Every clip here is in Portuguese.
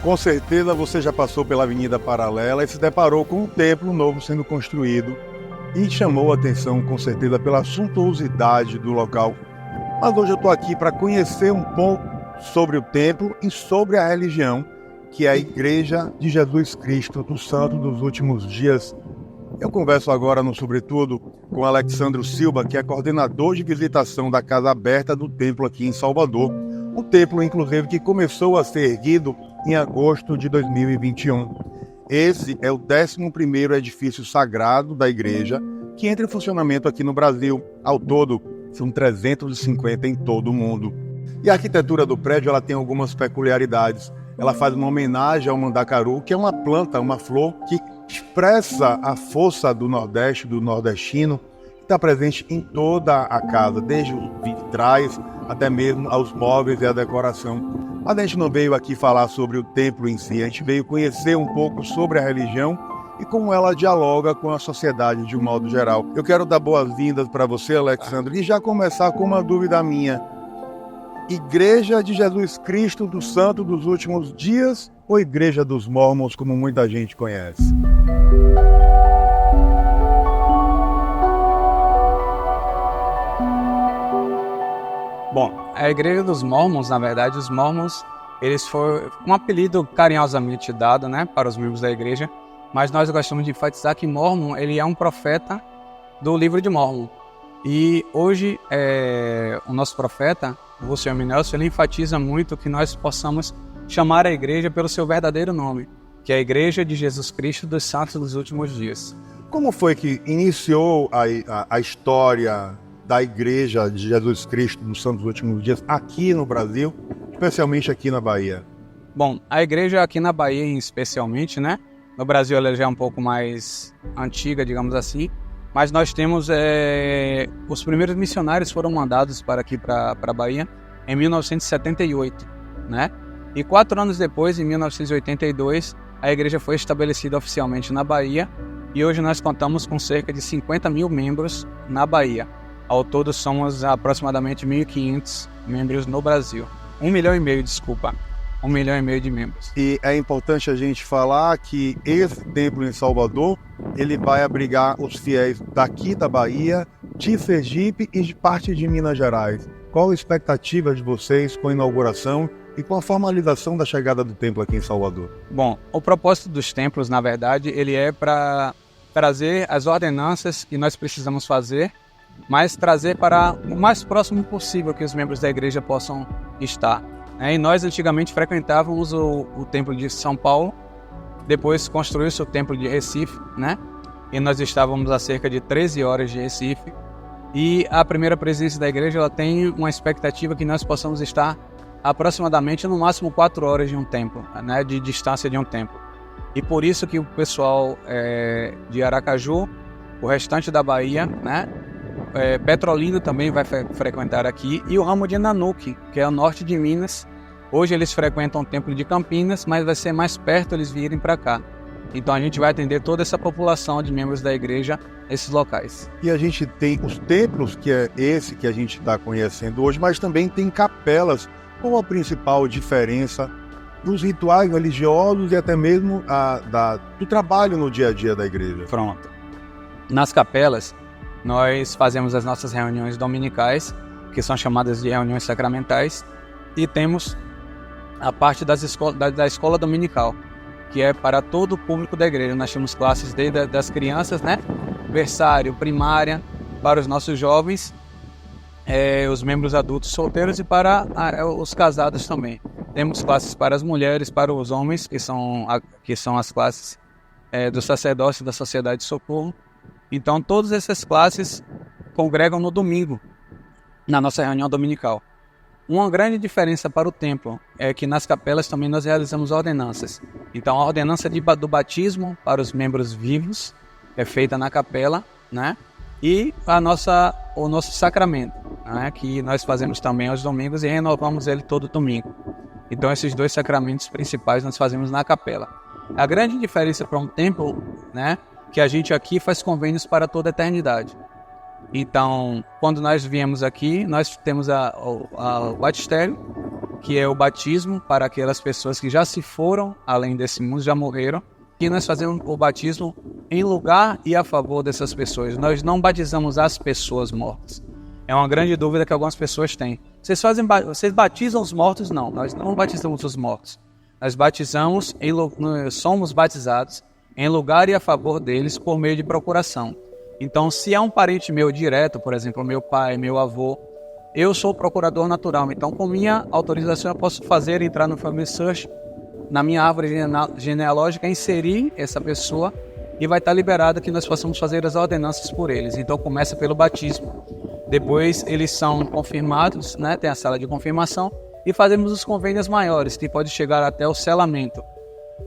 Com certeza você já passou pela Avenida Paralela e se deparou com um templo novo sendo construído e chamou a atenção com certeza pela suntuosidade do local. Mas hoje eu estou aqui para conhecer um pouco sobre o templo e sobre a religião, que é a Igreja de Jesus Cristo do Santo dos Últimos Dias. Eu converso agora, no Sobretudo, com Alexandro Silva, que é coordenador de visitação da Casa Aberta do Templo aqui em Salvador. Um templo, inclusive, que começou a ser erguido em agosto de 2021. Esse é o 11º edifício sagrado da igreja, que entra em funcionamento aqui no Brasil. Ao todo, são 350 em todo o mundo. E a arquitetura do prédio ela tem algumas peculiaridades. Ela faz uma homenagem ao mandacaru, que é uma planta, uma flor, que expressa a força do Nordeste, do nordestino, que está presente em toda a casa, desde os vitrais até mesmo aos móveis e à decoração. Mas a gente não veio aqui falar sobre o templo em si, a gente veio conhecer um pouco sobre a religião e como ela dialoga com a sociedade de um modo geral. Eu quero dar boas-vindas para você, Alexandre, e já começar com uma dúvida minha. Igreja de Jesus Cristo do Santo dos Últimos Dias ou Igreja dos Mórmons, como muita gente conhece? Bom, a Igreja dos Mórmons, na verdade, os Mórmons, eles foram um apelido carinhosamente dado, né, para os membros da igreja, mas nós gostamos de enfatizar que Mórmon, ele é um profeta do livro de Mórmon. E hoje, o nosso profeta, o William Nelson, ele enfatiza muito que nós possamos chamar a igreja pelo seu verdadeiro nome, que é a Igreja de Jesus Cristo dos Santos dos Últimos Dias. Como foi que iniciou a história da Igreja de Jesus Cristo dos Santos dos Últimos Dias aqui no Brasil, especialmente aqui na Bahia? Bom, a igreja aqui na Bahia, especialmente, né? No Brasil ela já é um pouco mais antiga, digamos assim, mas nós temos, os primeiros missionários foram mandados para aqui, para a Bahia, em 1978, né? E 4 anos depois, em 1982, a igreja foi estabelecida oficialmente na Bahia e hoje nós contamos com cerca de 50 mil membros na Bahia. Ao todo somos aproximadamente 1.500 membros no Brasil. 1,5 milhão, desculpa. 1,5 milhão de membros. E é importante a gente falar que esse templo em Salvador, ele vai abrigar os fiéis daqui da Bahia, de Sergipe e de parte de Minas Gerais. Qual a expectativa de vocês com a inauguração e com a formalização da chegada do templo aqui em Salvador? Bom, o propósito dos templos, na verdade, ele é para trazer as ordenanças que nós precisamos fazer, mas trazer para o mais próximo possível que os membros da igreja possam estar. E nós antigamente frequentávamos o templo de São Paulo, depois construiu-se o templo de Recife, né? E nós estávamos a cerca de 13 horas de Recife. E a primeira presidência da igreja ela tem uma expectativa que nós possamos estar aproximadamente no máximo 4 horas de um templo, né? De distância de um templo. E por isso que o pessoal de Aracaju, o restante da Bahia, né? Petrolina também vai frequentar aqui, e o ramo de Nanuque, que é o norte de Minas. Hoje eles frequentam o templo de Campinas, mas vai ser mais perto eles virem para cá. Então a gente vai atender toda essa população de membros da igreja nesses locais. E a gente tem os templos, que é esse que a gente está conhecendo hoje, mas também tem capelas. Qual a principal diferença dos rituais religiosos e até mesmo do trabalho no dia a dia da igreja? Pronto. Nas capelas, nós fazemos as nossas reuniões dominicais, que são chamadas de reuniões sacramentais, e temos a parte da escola dominical, que é para todo o público da igreja. Nós temos classes desde das crianças, né? Berçário, primária, para os nossos jovens, os membros adultos solteiros e para os casados também. Temos classes para as mulheres, para os homens, que são as classes do sacerdócio da Sociedade de Socorro. Então, todas essas classes congregam no domingo, na nossa reunião dominical. Uma grande diferença para o templo é que nas capelas também nós realizamos ordenanças. Então, a ordenança do batismo para os membros vivos é feita na capela, né? E o nosso sacramento, né? Que nós fazemos também aos domingos e renovamos ele todo domingo. Então, esses 2 sacramentos principais nós fazemos na capela. A grande diferença para um templo, né? Que a gente aqui faz convênios para toda a eternidade. Então, quando nós viemos aqui, nós temos o batistério, que é o batismo para aquelas pessoas que já se foram além desse mundo, já morreram. E nós fazemos o batismo em lugar e a favor dessas pessoas. Nós não batizamos as pessoas mortas. É uma grande dúvida que algumas pessoas têm. Vocês batizam os mortos? Não, nós não batizamos os mortos. Nós batizamos, somos batizados em lugar e a favor deles por meio de procuração. Então, se é um parente meu direto, por exemplo, meu pai, meu avô, eu sou procurador natural. Então, com minha autorização, eu posso entrar no Family Search, na minha árvore genealógica, inserir essa pessoa e vai estar liberado que nós possamos fazer as ordenanças por eles. Então, começa pelo batismo. Depois, eles são confirmados, né? Tem a sala de confirmação e fazemos os convênios maiores, que pode chegar até o selamento,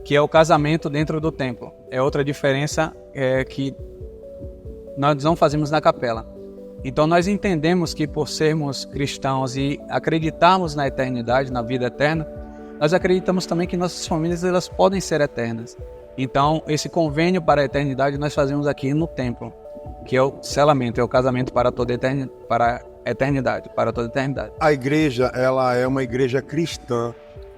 que é o casamento dentro do templo. É outra diferença que nós não fazemos na capela. Então nós entendemos que por sermos cristãos e acreditarmos na eternidade, na vida eterna, nós acreditamos também que nossas famílias elas podem ser eternas. Então esse convênio para a eternidade nós fazemos aqui no templo, que é o selamento, é o casamento para toda para a eternidade, para toda a eternidade. A igreja, ela é uma igreja cristã.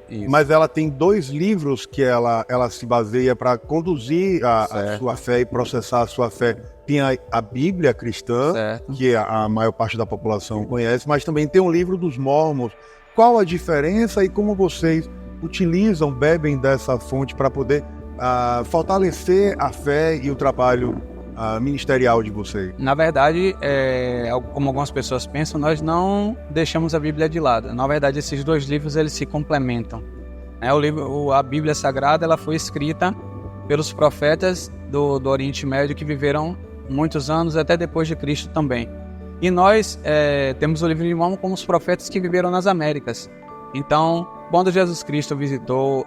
Isso. Mas ela tem 2 livros que ela se baseia para conduzir a sua fé e processar a sua fé. Tem a Bíblia cristã, certo, que a maior parte da população conhece, mas também tem um livro dos Mormons. Qual a diferença e como vocês bebem dessa fonte para poder fortalecer a fé e o trabalho ministerial de vocês? Na verdade, como algumas pessoas pensam, nós não deixamos a Bíblia de lado. Na verdade, esses 2 livros eles se complementam. A Bíblia Sagrada ela foi escrita pelos profetas do Oriente Médio que viveram muitos anos, até depois de Cristo também. E nós temos o livro de Mormon como os profetas que viveram nas Américas. Então, quando Jesus Cristo visitou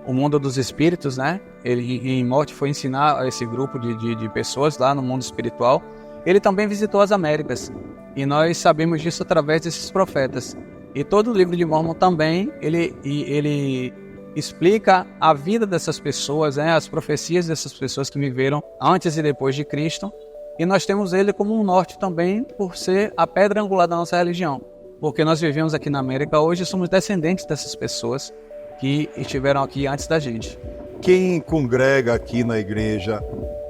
o mundo dos espíritos, né? Ele em morte foi ensinar a esse grupo de pessoas lá no mundo espiritual. Ele também visitou as Américas. E nós sabemos disso através desses profetas. E todo o livro de Mormon também, ele explica a vida dessas pessoas, né? As profecias dessas pessoas que viveram antes e depois de Cristo. E nós temos ele como um norte também por ser a pedra angular da nossa religião. Porque nós vivemos aqui na América hoje e somos descendentes dessas pessoas que estiveram aqui antes da gente. Quem congrega aqui na igreja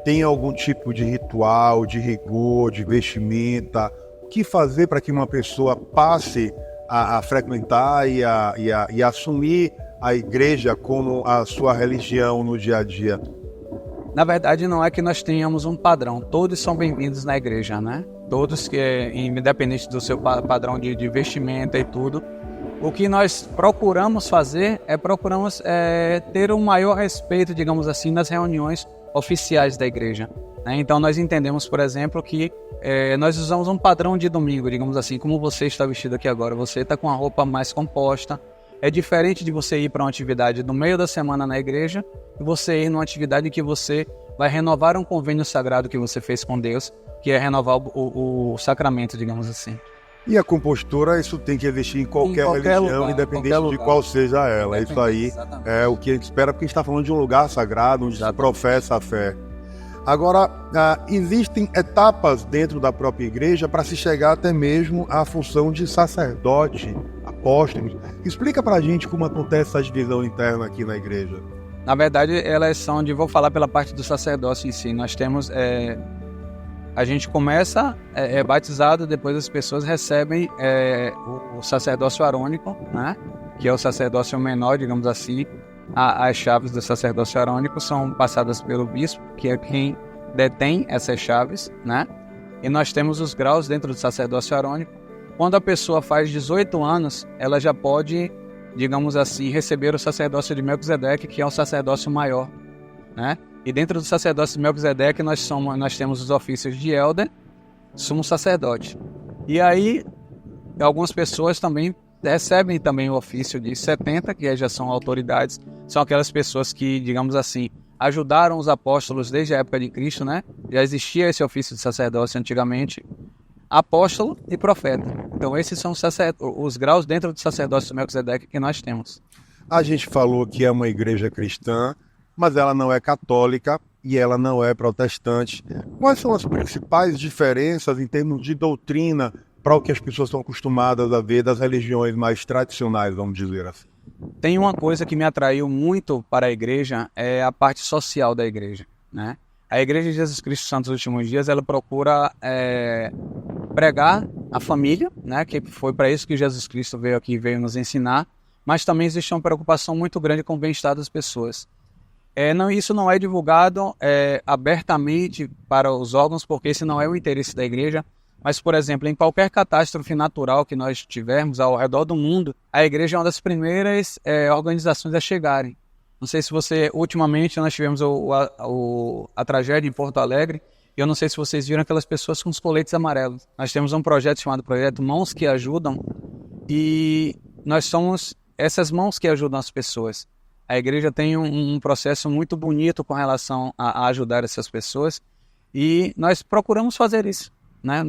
tem algum tipo de ritual, de rigor, de vestimenta? O que fazer para que uma pessoa passe a frequentar e a assumir a igreja como a sua religião no dia a dia? Na verdade, não é que nós tenhamos um padrão. Todos são bem-vindos na igreja, né? Todos, independente do seu padrão de vestimenta e tudo. O que nós procuramos fazer ter um maior respeito, digamos assim, nas reuniões oficiais da igreja, né? Então nós entendemos, por exemplo, que nós usamos um padrão de domingo, digamos assim, como você está vestido aqui agora. Você está com a roupa mais composta. É diferente de você ir para uma atividade no meio da semana na igreja e você ir numa atividade que você vai renovar um convênio sagrado que você fez com Deus, que é renovar o sacramento, digamos assim. E a compostura, isso tem que existir em qualquer religião, lugar, independente de qual seja ela. Isso aí exatamente. É o que a gente espera, porque a gente está falando de um lugar sagrado, onde se professa a fé. Agora, existem etapas dentro da própria igreja para se chegar até mesmo à função de sacerdote, apóstolos. Explica para a gente como acontece essa divisão interna aqui na igreja. Na verdade, elas são vou falar pela parte do sacerdócio em si. Nós temos... a gente começa, é batizado, depois as pessoas recebem o sacerdócio arônico, né? Que é o sacerdócio menor, digamos assim. As chaves do sacerdócio arônico são passadas pelo bispo, que é quem detém essas chaves, né? E nós temos os graus dentro do sacerdócio arônico. Quando a pessoa faz 18 anos, ela já pode, digamos assim, receber o sacerdócio de Melquisedeque, que é o sacerdócio maior, né? E dentro do sacerdócio de Melquisedeque nós temos os ofícios de Elder, sumo sacerdote. E aí, algumas pessoas também recebem também o ofício de 70, que já são autoridades, são aquelas pessoas que, digamos assim, ajudaram os apóstolos desde a época de Cristo, né? Já existia esse ofício de sacerdócio antigamente, apóstolo e profeta. Então esses são os graus dentro do sacerdócio de Melquisedeque que nós temos. A gente falou que é uma igreja cristã, mas ela não é católica e ela não é protestante. Quais são as principais diferenças em termos de doutrina para o que as pessoas estão acostumadas a ver das religiões mais tradicionais, vamos dizer assim? Tem uma coisa que me atraiu muito para a igreja, é a parte social da igreja, né? A Igreja de Jesus Cristo Santos dos Últimos Dias, ela procura pregar a família, né? Que foi para isso que Jesus Cristo veio aqui, veio nos ensinar, mas também existe uma preocupação muito grande com o bem-estar das pessoas. Isso não é divulgado abertamente para os órgãos, porque esse não é o interesse da igreja. Mas, por exemplo, em qualquer catástrofe natural que nós tivermos ao redor do mundo, a igreja é uma das primeiras organizações a chegarem. Não sei se ultimamente nós tivemos a tragédia em Porto Alegre, e eu não sei se vocês viram aquelas pessoas com os coletes amarelos. Nós temos um projeto chamado Projeto Mãos que Ajudam, e nós somos essas mãos que ajudam as pessoas. A igreja tem um processo muito bonito com relação a ajudar essas pessoas, e nós procuramos fazer isso, né?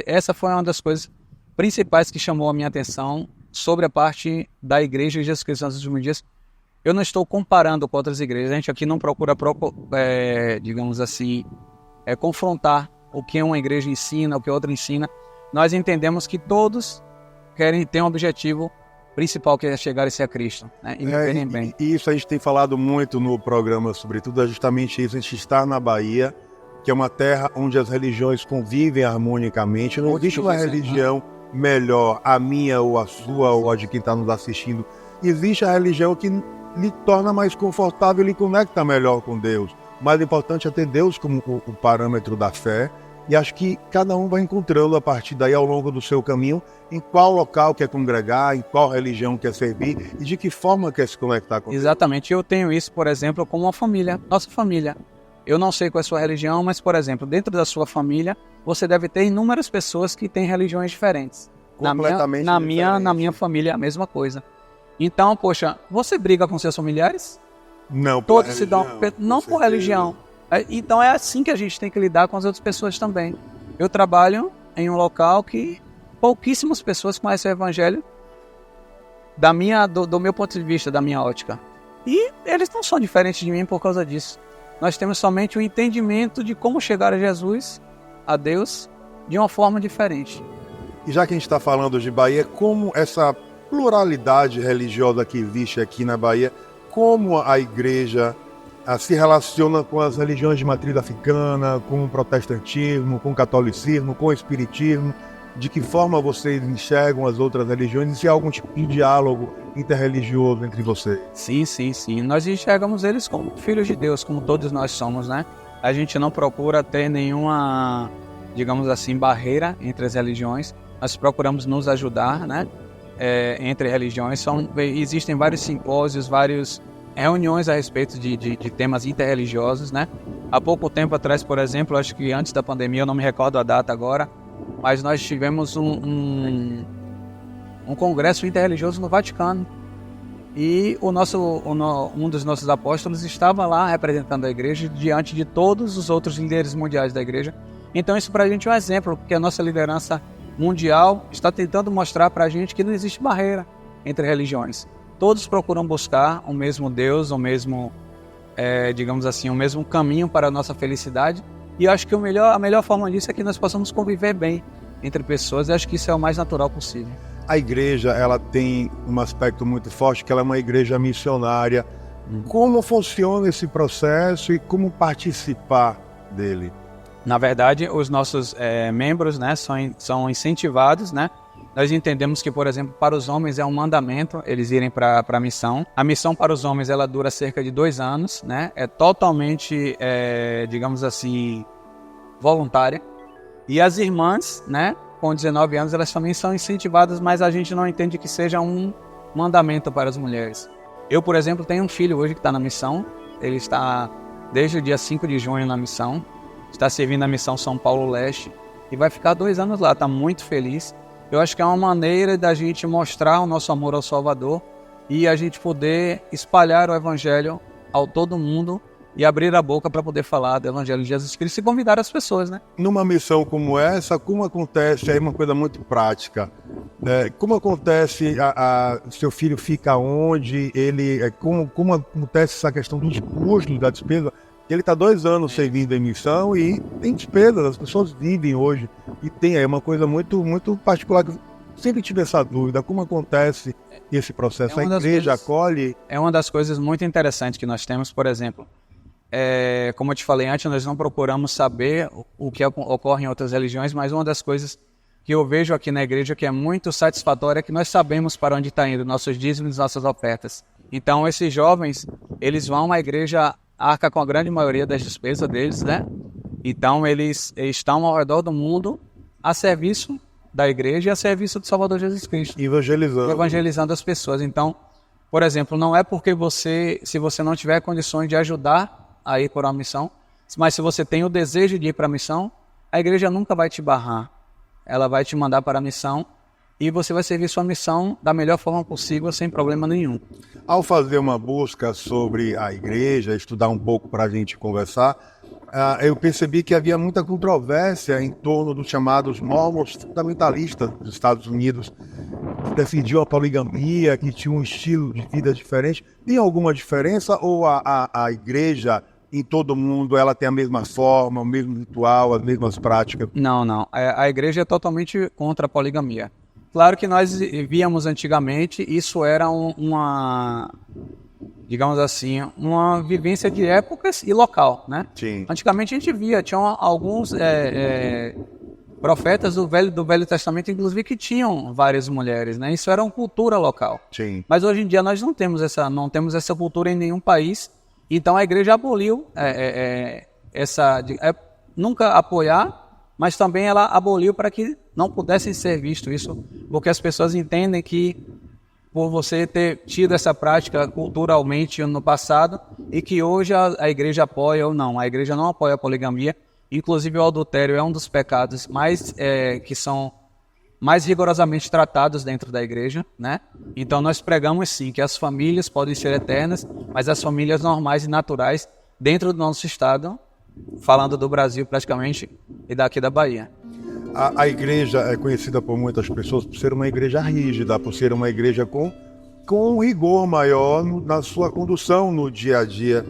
Essa foi uma das coisas principais que chamou a minha atenção sobre a parte da Igreja de Jesus Cristo nos Últimos Dias. Eu não estou comparando com outras igrejas, a gente aqui não procura, digamos assim, confrontar o que uma igreja ensina, o que outra ensina. Nós entendemos que todos têm um objetivo principal, que é chegar a ser a Cristo, né? E viverem bem. E isso a gente tem falado muito no programa, sobretudo, é justamente isso. A gente está na Bahia, que é uma terra onde as religiões convivem harmonicamente. Não existe uma religião melhor, a minha ou a sua ou a de quem está nos assistindo. Existe a religião que lhe torna mais confortável, lhe conecta melhor com Deus. O mais importante é ter Deus como o parâmetro da fé. E acho que cada um vai encontrando a partir daí, ao longo do seu caminho, em qual local quer congregar, em qual religião quer servir e de que forma quer se conectar com Deus. Exatamente. Eu tenho isso, por exemplo, como uma família, nossa família. Eu não sei qual é a sua religião, mas, por exemplo, dentro da sua família, você deve ter inúmeras pessoas que têm religiões diferentes. Completamente na minha família é a mesma coisa. Então, poxa, você briga com seus familiares? Não, todos se dão, não por religião. Então é assim que a gente tem que lidar com as outras pessoas também. Eu trabalho em um local que pouquíssimas pessoas conhecem o evangelho do meu ponto de vista, da minha ótica. E eles não são diferentes de mim por causa disso. Nós temos somente o entendimento de como chegar a Jesus, a Deus, de uma forma diferente. E já que a gente está falando de Bahia, como essa pluralidade religiosa que existe aqui na Bahia, como a igreja se relaciona com as religiões de matriz africana, com o protestantismo, com o catolicismo, com o espiritismo, de que forma vocês enxergam as outras religiões e se há algum tipo de diálogo interreligioso entre vocês? Sim. Nós enxergamos eles como filhos de Deus, como todos nós somos, né? A gente não procura ter nenhuma, digamos assim, barreira entre as religiões. Nós procuramos nos ajudar, né? Entre religiões. Existem vários simpósios, várias reuniões a respeito de temas interreligiosos, né? Há pouco tempo atrás, por exemplo, acho que antes da pandemia, eu não me recordo a data agora, mas nós tivemos um congresso interreligioso no Vaticano. E um dos nossos apóstolos estava lá representando a igreja diante de todos os outros líderes mundiais da igreja. Então isso para a gente é um exemplo, porque a nossa liderança mundial está tentando mostrar para a gente que não existe barreira entre religiões. Todos procuram buscar o mesmo Deus, o mesmo, digamos assim, o mesmo caminho para a nossa felicidade. E eu acho que a melhor forma disso é que nós possamos conviver bem entre pessoas. E acho que isso é o mais natural possível. A igreja, ela tem um aspecto muito forte, que ela é uma igreja missionária. Como funciona esse processo e como participar dele? Na verdade, os nossos membros, né, são incentivados, né? Nós entendemos que, por exemplo, para os homens é um mandamento eles irem para a missão. A missão para os homens, ela dura cerca de 2 anos, né? É totalmente, digamos assim, voluntária. E as irmãs, né, com 19 anos, elas também são incentivadas, mas a gente não entende que seja um mandamento para as mulheres. Eu, por exemplo, tenho um filho hoje que está na missão. Ele está desde o dia 5 de junho na missão. Está servindo a missão São Paulo Leste. E vai ficar 2 anos lá, está muito feliz. Eu acho que é uma maneira da gente mostrar o nosso amor ao Salvador e a gente poder espalhar o Evangelho ao todo mundo e abrir a boca para poder falar do Evangelho de Jesus Cristo e convidar as pessoas, né? Numa missão como essa, como acontece, aí uma coisa muito prática, como acontece, seu filho fica onde, como acontece essa questão dos custos, da despesa, Ele está 2 anos servindo em missão e tem despesas, as pessoas vivem hoje. E tem aí uma coisa muito, muito particular, que eu sempre tive essa dúvida, como acontece esse processo? A igreja acolhe? É uma das coisas muito interessantes que nós temos, por exemplo, como eu te falei antes, nós não procuramos saber o que ocorre em outras religiões, mas uma das coisas que eu vejo aqui na igreja que é muito satisfatória é que nós sabemos para onde está indo nossos dízimos, nossas ofertas. Então, esses jovens, eles vão à igreja, arca com a grande maioria das despesas deles, né? Então, eles estão ao redor do mundo a serviço da igreja e a serviço do Salvador Jesus Cristo. Evangelizando as pessoas. Então, por exemplo, não é porque se você não tiver condições de ajudar a ir por uma missão, mas se você tem o desejo de ir para a missão, a igreja nunca vai te barrar. Ela vai te mandar para a missão e você vai servir sua missão da melhor forma possível, sem problema nenhum. Ao fazer uma busca sobre a igreja, estudar um pouco para a gente conversar, eu percebi que havia muita controvérsia em torno dos chamados mormons fundamentalistas dos Estados Unidos, que defendiam a poligamia, que tinham um estilo de vida diferente. Tem alguma diferença ou a igreja em todo mundo ela tem a mesma forma, o mesmo ritual, as mesmas práticas? Não. A igreja é totalmente contra a poligamia. Claro que nós víamos antigamente, isso era digamos assim, uma vivência de épocas e local, né? Sim. Antigamente a gente via, tinham alguns profetas do Velho Testamento, inclusive, que tinham várias mulheres, né? Isso era uma cultura local. Sim. Mas hoje em dia nós não temos essa cultura em nenhum país, então a igreja aboliu nunca apoiar, mas também ela aboliu para que não pudesse ser visto isso, porque as pessoas entendem que por você ter tido essa prática culturalmente no passado e que hoje a igreja apoia ou não. A igreja não apoia a poligamia, inclusive o adultério é um dos pecados que são mais rigorosamente tratados dentro da igreja, né? Então nós pregamos sim que as famílias podem ser eternas, mas as famílias normais e naturais dentro do nosso estado, falando do Brasil praticamente e daqui da Bahia. A igreja é conhecida por muitas pessoas por ser uma igreja rígida, por ser uma igreja com um rigor maior na sua condução no dia a dia.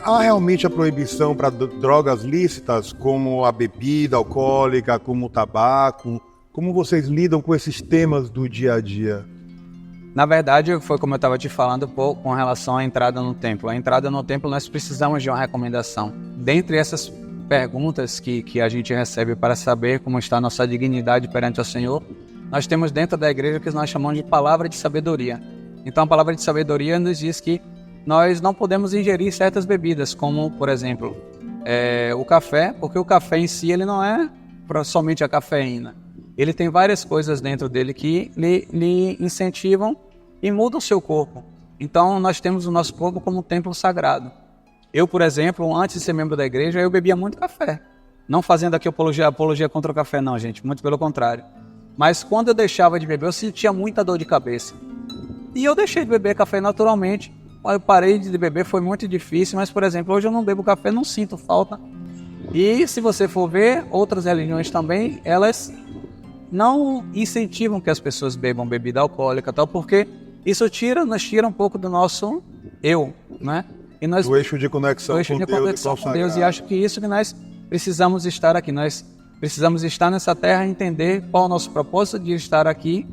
Há realmente a proibição para drogas lícitas, como a bebida alcoólica, como o tabaco? Como vocês lidam com esses temas do dia a dia? Na verdade, foi como eu estava te falando com relação à entrada no templo. A entrada no templo, nós precisamos de uma recomendação. Dentre essas perguntas que a gente recebe para saber como está a nossa dignidade perante o Senhor, nós temos dentro da igreja o que nós chamamos de palavra de sabedoria. Então, a palavra de sabedoria nos diz que nós não podemos ingerir certas bebidas, como, por exemplo, o café, porque o café em si ele não é somente a cafeína. Ele tem várias coisas dentro dele que lhe incentivam e mudam o seu corpo. Então, nós temos o nosso corpo como um templo sagrado. Eu, por exemplo, antes de ser membro da igreja, eu bebia muito café. Não fazendo aqui apologia contra o café, não, gente. Muito pelo contrário. Mas quando eu deixava de beber, eu sentia muita dor de cabeça. E eu deixei de beber café naturalmente. Eu parei de beber, foi muito difícil. Mas, por exemplo, hoje eu não bebo café, não sinto falta. E se você for ver, outras religiões também, elas não incentivam que as pessoas bebam bebida alcoólica, tal, porque isso nos tira um pouco do nosso eu, né? E nós, o eixo de conexão com Deus, e acho que isso que nós precisamos estar aqui. Nós precisamos estar nessa terra e entender qual é o nosso propósito de estar aqui,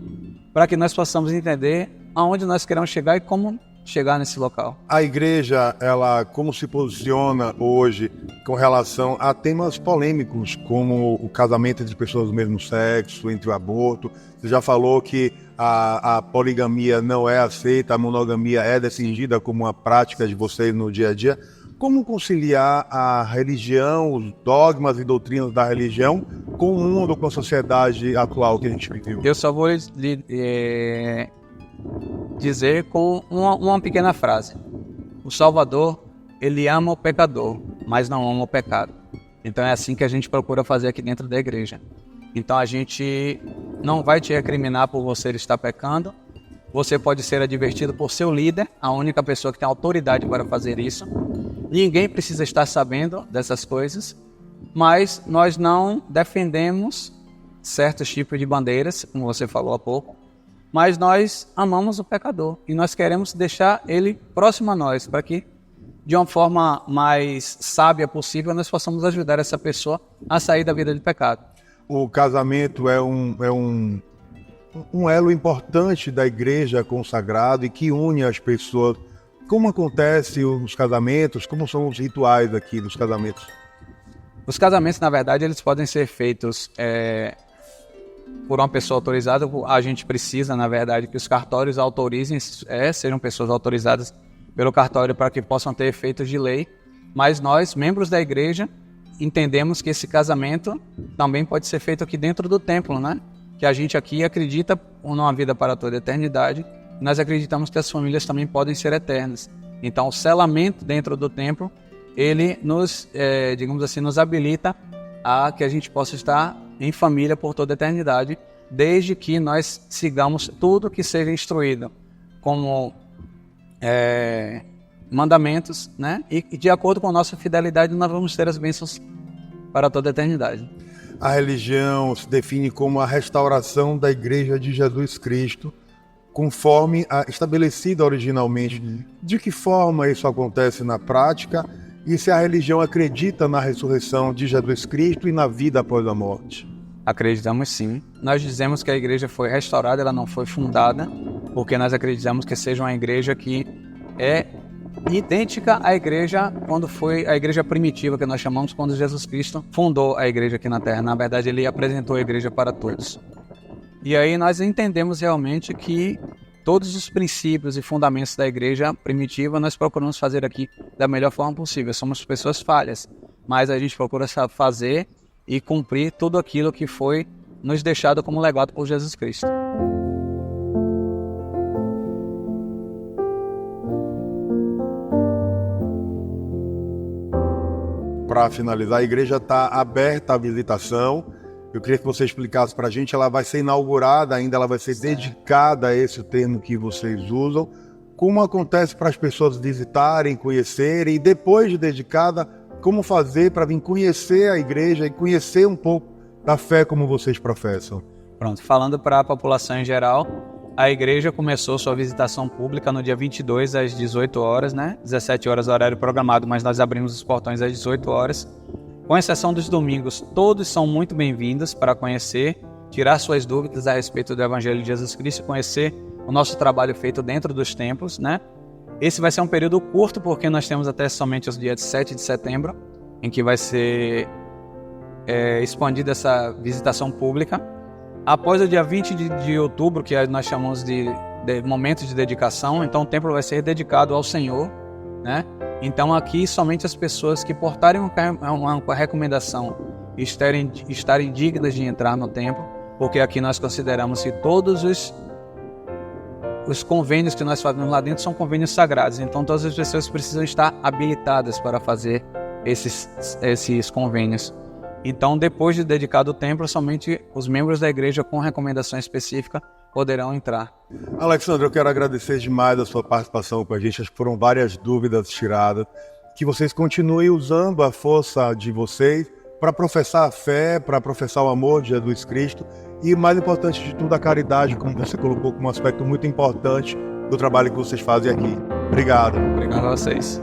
para que nós possamos entender aonde nós queremos chegar e como chegar nesse local. A igreja, ela como se posiciona hoje com relação a temas polêmicos, como o casamento entre pessoas do mesmo sexo, entre o aborto. Você já falou que a poligamia não é aceita, a monogamia é defendida como uma prática de vocês no dia a dia. Como conciliar a religião, os dogmas e doutrinas da religião com o mundo, com a sociedade atual que a gente vive? Eu só vou dizer com uma pequena frase. O Salvador, ele ama o pecador, mas não ama o pecado. Então é assim que a gente procura fazer aqui dentro da igreja. Então a gente não vai te recriminar por você estar pecando. Você pode ser advertido por seu líder, a única pessoa que tem autoridade para fazer isso. Ninguém precisa estar sabendo dessas coisas, mas nós não defendemos certos tipos de bandeiras, como você falou há pouco, mas nós amamos o pecador e nós queremos deixar ele próximo a nós, para que de uma forma mais sábia possível, nós possamos ajudar essa pessoa a sair da vida de pecado. O casamento é um elo importante da igreja consagrado e que une as pessoas. Como acontece os casamentos? Como são os rituais aqui dos casamentos? Os casamentos, na verdade, eles podem ser feitos por uma pessoa autorizada. A gente precisa, na verdade, que os cartórios autorizem, sejam pessoas autorizadas pelo cartório para que possam ter efeitos de lei, mas nós, membros da igreja, entendemos que esse casamento também pode ser feito aqui dentro do templo, né? Que a gente aqui acredita numa vida para toda a eternidade, nós acreditamos que as famílias também podem ser eternas. Então, o selamento dentro do templo, ele nos, digamos assim, nos habilita a que a gente possa estar em família por toda a eternidade, desde que nós sigamos tudo que seja instruído, como mandamentos, né? E de acordo com a nossa fidelidade, nós vamos ter as bênçãos para toda a eternidade. A religião se define como a restauração da Igreja de Jesus Cristo, conforme estabelecida originalmente. De que forma isso acontece na prática? E se a religião acredita na ressurreição de Jesus Cristo e na vida após a morte? Acreditamos sim. Nós dizemos que a igreja foi restaurada, ela não foi fundada, porque nós acreditamos que seja uma igreja que é idêntica à igreja quando foi a igreja primitiva, que nós chamamos quando Jesus Cristo fundou a igreja aqui na Terra. Na verdade, ele apresentou a igreja para todos. E aí nós entendemos realmente que todos os princípios e fundamentos da igreja primitiva nós procuramos fazer aqui da melhor forma possível. Somos pessoas falhas, mas a gente procura fazer e cumprir tudo aquilo que foi nos deixado como legado por Jesus Cristo. Para finalizar, a igreja está aberta à visitação. Eu queria que você explicasse para a gente. Ela vai ser inaugurada ainda, ela vai ser dedicada a esse termo que vocês usam. Como acontece para as pessoas visitarem, conhecerem, e depois de dedicada, como fazer para vir conhecer a igreja e conhecer um pouco da fé como vocês professam? Pronto, falando para a população em geral, a igreja começou sua visitação pública no dia 22 às 18 horas, né? 17 horas horário programado, mas nós abrimos os portões às 18 horas. Com exceção dos domingos, todos são muito bem-vindos para conhecer, tirar suas dúvidas a respeito do Evangelho de Jesus Cristo, conhecer o nosso trabalho feito dentro dos templos, né? Esse vai ser um período curto, porque nós temos até somente os dias 7 de setembro, em que vai ser expandida essa visitação pública. Após o dia 20 de outubro, que nós chamamos de momento de dedicação, então o templo vai ser dedicado ao Senhor, né? Então aqui somente as pessoas que portarem uma recomendação e estarem dignas de entrar no templo, porque aqui nós consideramos que todos os convênios que nós fazemos lá dentro são convênios sagrados, então todas as pessoas precisam estar habilitadas para fazer esses convênios. Então, depois de dedicado o templo, somente os membros da igreja com recomendação específica poderão entrar. Alexandre, eu quero agradecer demais a sua participação com a gente. Acho que foram várias dúvidas tiradas. Que vocês continuem usando a força de vocês para professar a fé, para professar o amor de Jesus Cristo e, mais importante de tudo, a caridade, como você colocou como um aspecto muito importante do trabalho que vocês fazem aqui. Obrigado. Obrigado a vocês.